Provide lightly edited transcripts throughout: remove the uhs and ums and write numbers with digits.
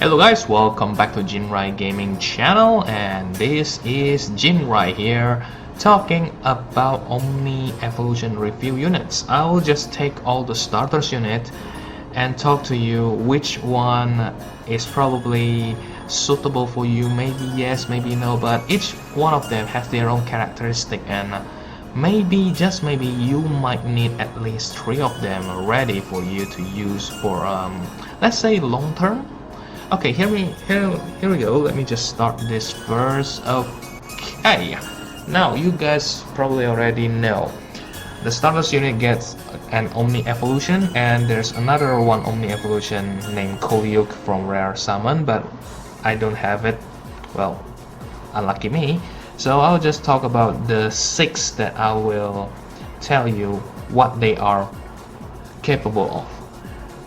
Hello guys, welcome back to Jinrai Gaming channel, and this is Jinrai here talking about Omni Evolution review units. I'll just take all the starters unit and talk to you which one is probably suitable for you. Maybe yes, maybe no, but each one of them has their own characteristic, and maybe, just maybe, you might need at least 3 of them ready for you to use for let's say long term. Okay, here we go. Let me just start this first. Okay, now you guys probably already know the starters unit gets an Omni Evolution, and there's another one Omni Evolution named Kolyuk from Rare Summon, but I don't have it. Well, unlucky me. So I'll just talk about the 6 that I will tell you what they are capable of.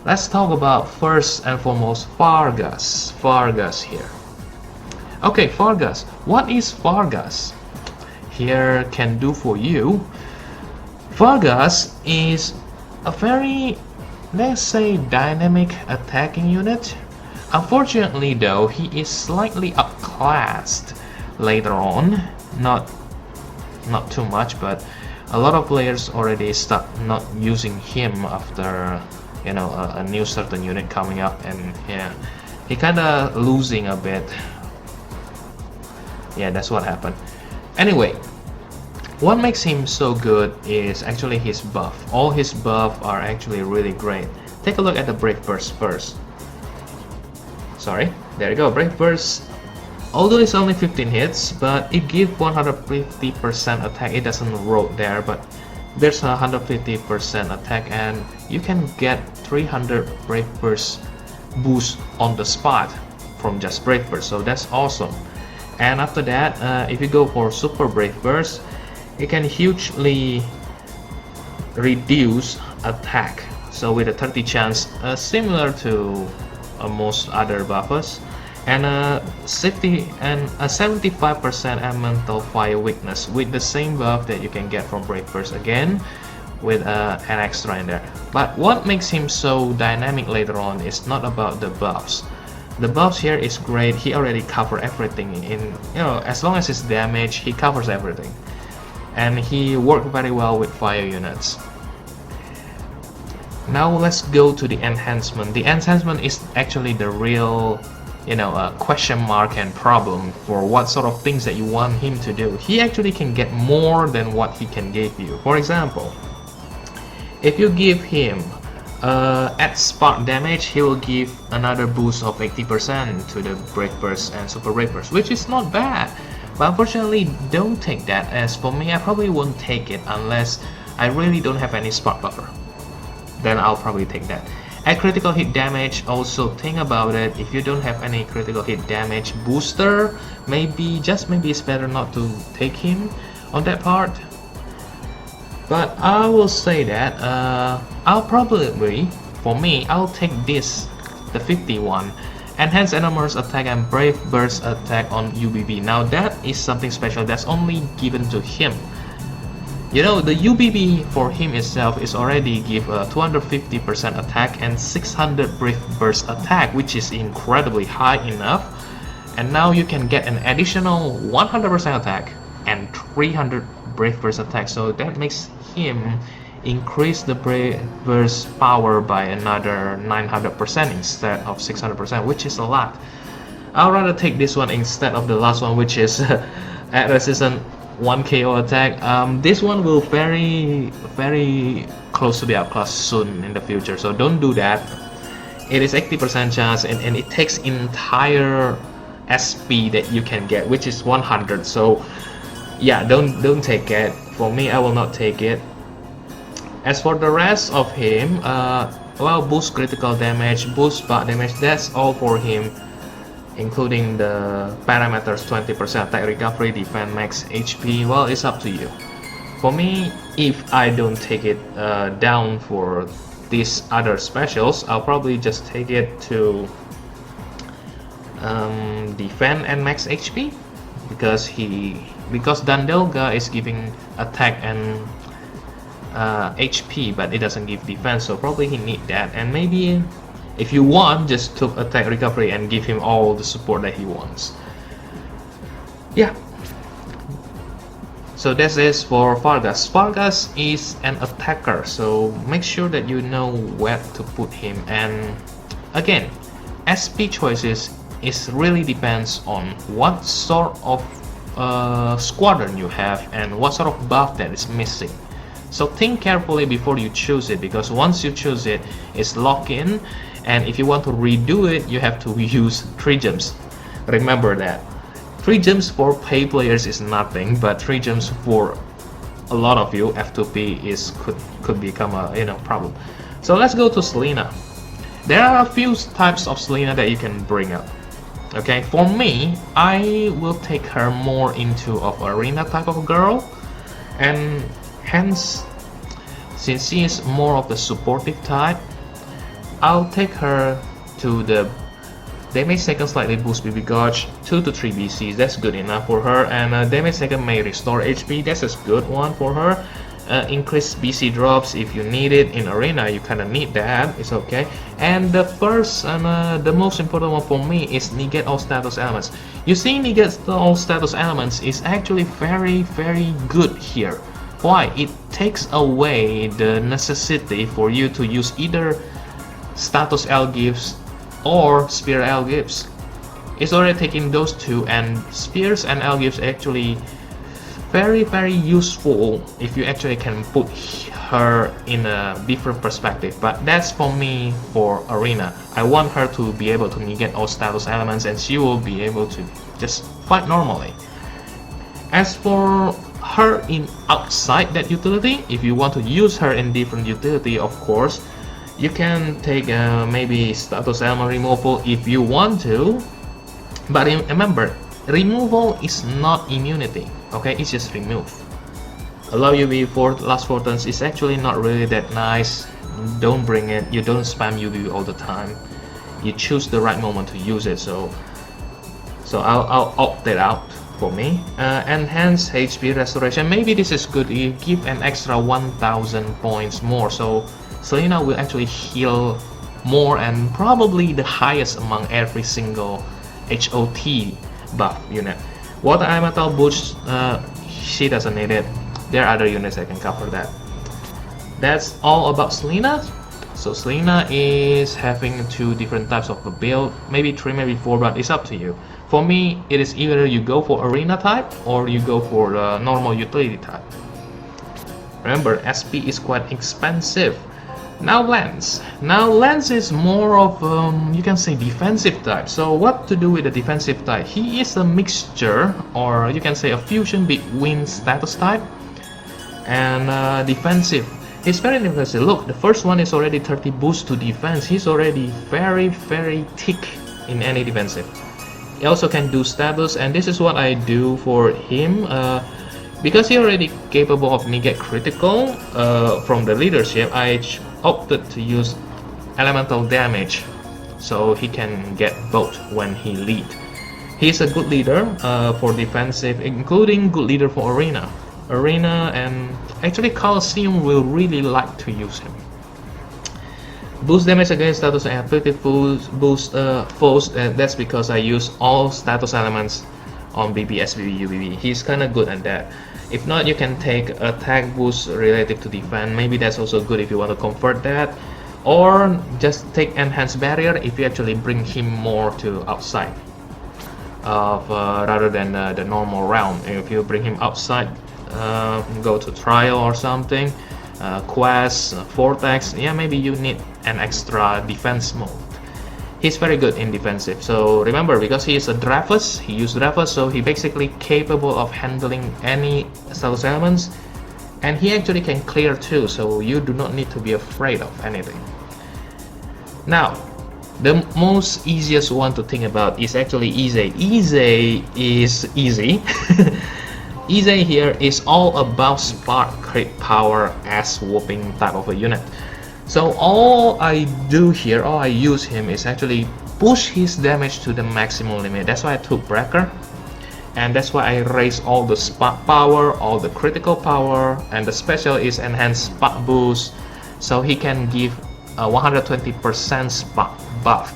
Let's talk about first and foremost Fargas. Fargas here. Okay, Fargas. What is Fargas? Here can do for you. Fargas is a very, let's say, dynamic attacking unit. Unfortunately though, he is slightly upclassed later on. Not too much, but a lot of players already start not using him after, you know, a new certain unit coming up, and yeah, he kinda losing a bit. Yeah, that's what happened. Anyway, what makes him so good is actually his buff. All his buff are actually really great. Take a look at the Brave Burst first. Sorry, there you go, Brave Burst. Although it's only 15 hits, but it gives 150% attack. It doesn't wrote there, but there's a 150% attack, and you can get 300 Brave Burst boost on the spot from just Brave Burst, so that's awesome. And after that, if you go for Super Brave Burst, it can hugely reduce attack, so with a 30 chance, similar to most other buffers, and a 75% elemental fire weakness with the same buff that you can get from Brave Burst, again with an extra in there. But what makes him so dynamic later on is not about the buffs. The buffs here is great. He already covered everything in, you know, as long as it's damage, he covers everything, and he worked very well with fire units. Now let's go to the enhancement. The enhancement is actually the real, you know, question mark and problem for what sort of things that you want him to do. He actually can get more than what he can give you. For example, if you give him at spark damage, he will give another boost of 80% to the Brave Burst and Super Brave Burst, which is not bad. But unfortunately, don't take that. As for me, I probably won't take it unless I really don't have any spark buffer. Then I'll probably take that. At critical hit damage, also think about it. If you don't have any critical hit damage booster, maybe, just maybe, it's better not to take him on that part. But I will say that I'll probably, for me, I'll take this, the 51, Enhanced Enormous Attack and Brave Burst Attack on UBB. Now that is something special that's only given to him. You know, the UBB for him itself is already give a 250% attack and 600 Brave Burst attack, which is incredibly high enough. And now you can get an additional 100% attack and 300 Brave Burst attack, so that makes him increase the Brave Burst power by another 900% instead of 600%, which is a lot. I'll rather take this one instead of the last one, which is at resistance 1 KO attack. This one will very close to be outclassed soon in the future, so don't do that. It is 80% chance, and it takes entire SP that you can get, which is 100. So yeah, don't take it. For me, I will not take it. As for the rest of him, well, boost critical damage, boost spark damage, that's all for him, including the parameters. 20% attack recovery, defense, max HP. Well, it's up to you. For me, if I don't take it down for these other specials, I'll probably just take it to defense and max HP, because Dandelga is giving attack and HP, but it doesn't give defense, so probably he need that. And maybe If you want, just took attack recovery and give him all the support that he wants. Yeah. So this is for Vargas. Vargas is an attacker, so make sure that you know where to put him. And again, SP choices is really depends on what sort of squadron you have and what sort of buff that is missing. So think carefully before you choose it, because once you choose it, it's locked in, and if you want to redo it, you have to use 3 gems. Remember that. 3 gems for pay players is nothing, but 3 gems for a lot of you, F2P is could become a problem. So let's go to Selena. There are a few types of Selena that you can bring up. Okay, for me, I will take her more into of arena type of girl, and hence, since she is more of the supportive type, I'll take her to the damage second slightly boost BB gauge 2 to 3 BCs. That's good enough for her. And damage second may restore HP. That's a good one for her. Increase BC drops if you need it in arena. You kind of need that. It's okay. And the first and the most important one for me is negate all status elements. You see, negate all status elements is actually very good here. Why? It takes away the necessity for you to use either status L gifts or spear L gifts. It's already taking those two, and spears and L gifts actually very useful if you actually can put her in a different perspective. But that's for me for arena. I want her to be able to negate all status elements, and she will be able to just fight normally. As for her in outside that utility, if you want to use her in different utility, of course you can take maybe status element removal if you want to, but remember, removal is not immunity. Okay, it's just remove. Allow UV for last 4 turns is actually not really that nice. Don't bring it. You don't spam UV all the time. You choose the right moment to use it. So I'll opt that out for me. Enhance HP restoration. Maybe this is good. You give an extra 1000 points more. So Selena will actually heal more, and probably the highest among every single HOT buff unit. Water elemental boost, she doesn't need it. There are other units that can cover that. That's all about Selena. So Selena is having 2 different types of a build, maybe 3, maybe 4, but it's up to you. For me, it is either you go for arena type or you go for the normal utility type. Remember, SP is quite expensive. Now Lance. Now Lance is more of you can say defensive type. So what to do with the defensive type? He is a mixture, or you can say a fusion between status type and defensive. He's very defensive. Look, the first one is already 30 boost to defense. He's already very thick in any defensive. He also can do status, and this is what I do for him. Because he already capable of negate critical from the leadership, I opted to use elemental damage, so he can get both when he lead. He's a good leader for defensive, including good leader for arena. And actually Colosseum will really like to use him. Boost damage against status and ability boost foes, and that's because I use all status elements on BB, SBB, UBB. He's kinda good at that. If not, you can take attack boost related to defense. Maybe that's also good if you want to convert that. Or just take enhanced barrier if you actually bring him more to outside of rather than the normal realm. If you bring him outside, go to trial or something, quest, vortex, yeah, maybe you need an extra defense mode. He's very good in defensive. So remember, because he is a Drafus, he used Drafus, so he basically capable of handling any status elements, and he actually can clear too, so you do not need to be afraid of anything. Now, the most easiest one to think about is actually Ize. Ize is easy. Ize here is all about spark, crit power, ass whooping type of a unit. So all I do here, all I use him is actually push his damage to the maximum limit. That's why I took Breaker, and that's why I raise all the spark power, all the critical power, and the special is enhanced spark boost, so he can give a 120% buff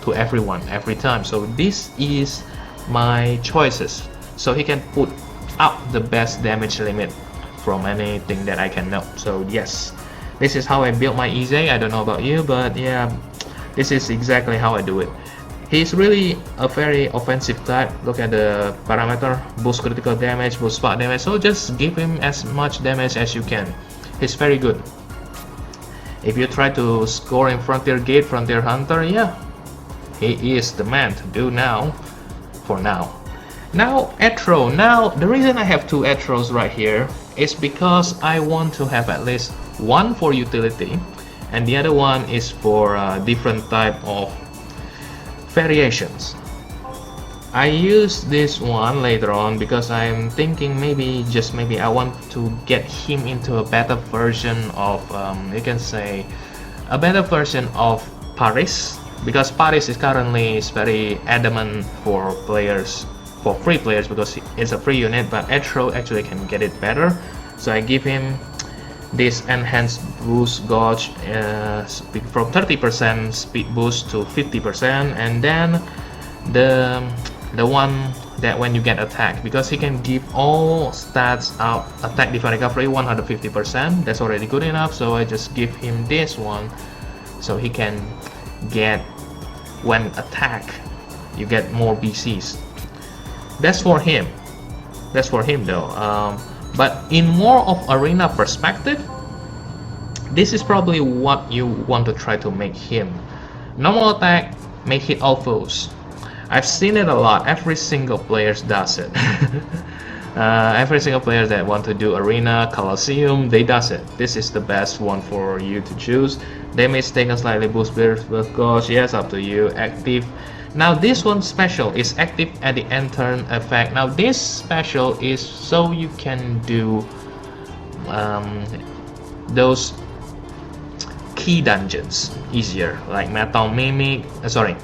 to everyone every time. So this is my choices, so he can put up the best damage limit from anything that I can know. So yes, this is how I built my EZ. I don't know about you, but yeah, this is exactly how I do it. He's really a very offensive type. Look at the parameter: boost critical damage, boost spot damage. So just give him as much damage as you can. He's very good. If you try to score in Frontier Gate, Frontier Hunter, yeah, he is the man to do now, for now. Now, Etro. Now, the reason I have two Etros right here is because I want to have at least one for utility, and the other one is for different type of variations. I use this one later on because I'm thinking maybe, just maybe, I want to get him into a better version of, you can say, a better version of Paris, because Paris is currently very adamant for players, for free players, because it's a free unit, but Etro actually can get it better. So I give him this enhanced boost gauge from 30% speed boost to 50%, and then the one that when you get attacked, because he can give all stats out: attack, defense, recovery 150%. That's already good enough, so I just give him this one, so he can get, when attack, you get more BCs. That's for him. That's for him though. But in more of arena perspective, this is probably what you want to try to make him. Normal attack, make hit all foes. I've seen it a lot. Every single player does it. Every single player that want to do arena, Colosseum, they does it. This is the best one for you to choose. Damage taken slightly boost burst, of course. Yes, up to you. Active. Now this one special is active at the end turn effect. Now this special is so you can do those key dungeons easier, like Metal Mimic,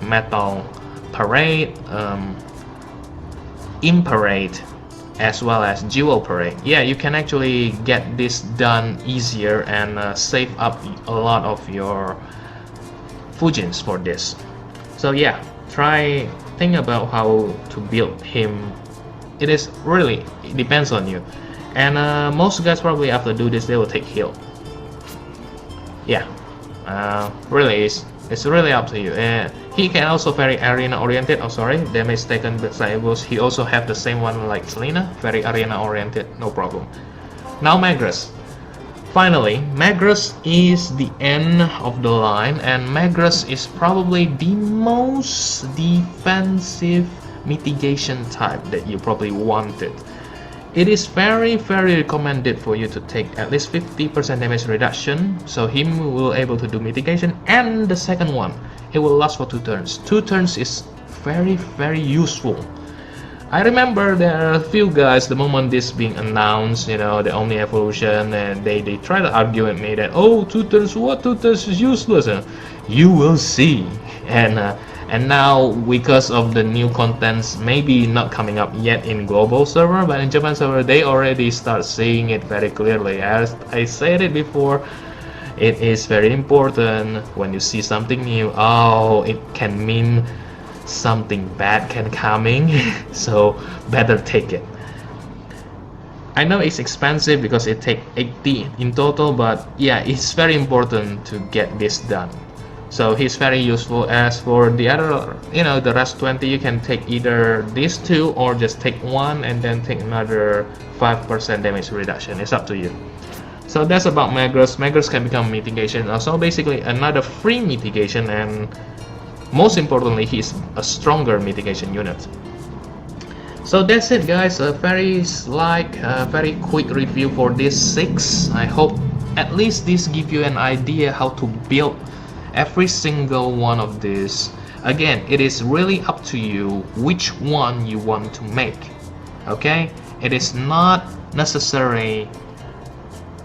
Metal Parade, Imparade, as well as Jewel Parade. Yeah, you can actually get this done easier and save up a lot of your Fujins for this. So yeah, think about how to build him. It depends on you, and most guys probably after do this they will take heal. Yeah, really it's really up to you. He can also very arena oriented. Oh sorry, damage taken by boost. He also have the same one like Selena, very arena oriented, no problem. Now Magrus. Finally, Magrus is the end of the line, and Magrus is probably the most defensive mitigation type that you probably wanted. It is very recommended for you to take at least 50% damage reduction, so him will able to do mitigation. And the second one, it will last for 2 turns. 2 turns is very useful. I remember there are a few guys, the moment this being announced, you know, the Omni Evolution, and they try to argue with me that, oh, 2 turns, what, 2 turns is useless. You will see. And now, because of the new contents, maybe not coming up yet in global server, but in Japan server, they already start seeing it very clearly. As I said it before, it is very important when you see something new. Oh, it can mean something bad can coming, so better take it. I know it's expensive because it takes 80 in total, but yeah, it's very important to get this done. So he's very useful. As for the other, you know, the rest 20, you can take either these two or just take one and then take another 5% damage reduction. It's up to you. So that's about Magrus. Magrus can become mitigation. Also, basically another free mitigation, and most importantly, he's a stronger mitigation unit. So that's it, guys. A very very quick review for this 6. I hope at least this give you an idea how to build every single one of these. Again, it is really up to you which one you want to make. Okay, it is not necessary,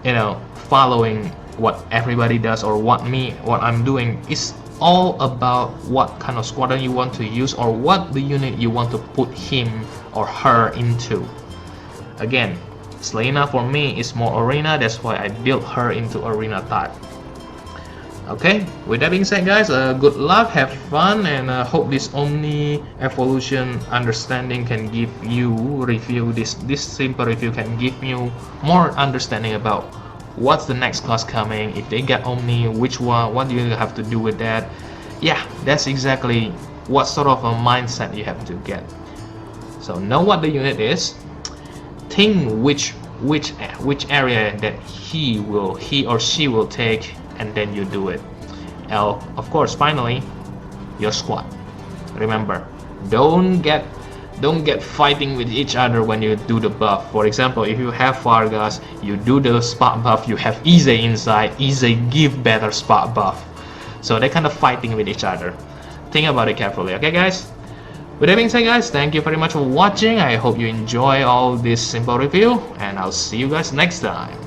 you know, following what everybody does or what I'm doing. It's all about what kind of squadron you want to use or what the unit you want to put him or her into. Again, Selena for me is more arena, that's why I built her into arena type. Okay, with that being said, guys, good luck, have fun, and hope this Omni evolution understanding can give you review. This simple review can give you more understanding about what's the next class coming. If they get Omni, which one? What do you have to do with that? Yeah, that's exactly what sort of a mindset you have to get. So know what the unit is. Think which area that he or she will take, and then you do it. Of course, finally, your squad. Remember, don't get fighting with each other when you do the buff. For example, if you have Vargas, you do the spot buff, you have Ize inside, Ize give better spot buff. So they're kind of fighting with each other. Think about it carefully, okay guys? With that being said, guys, thank you very much for watching. I hope you enjoy all this simple review, and I'll see you guys next time.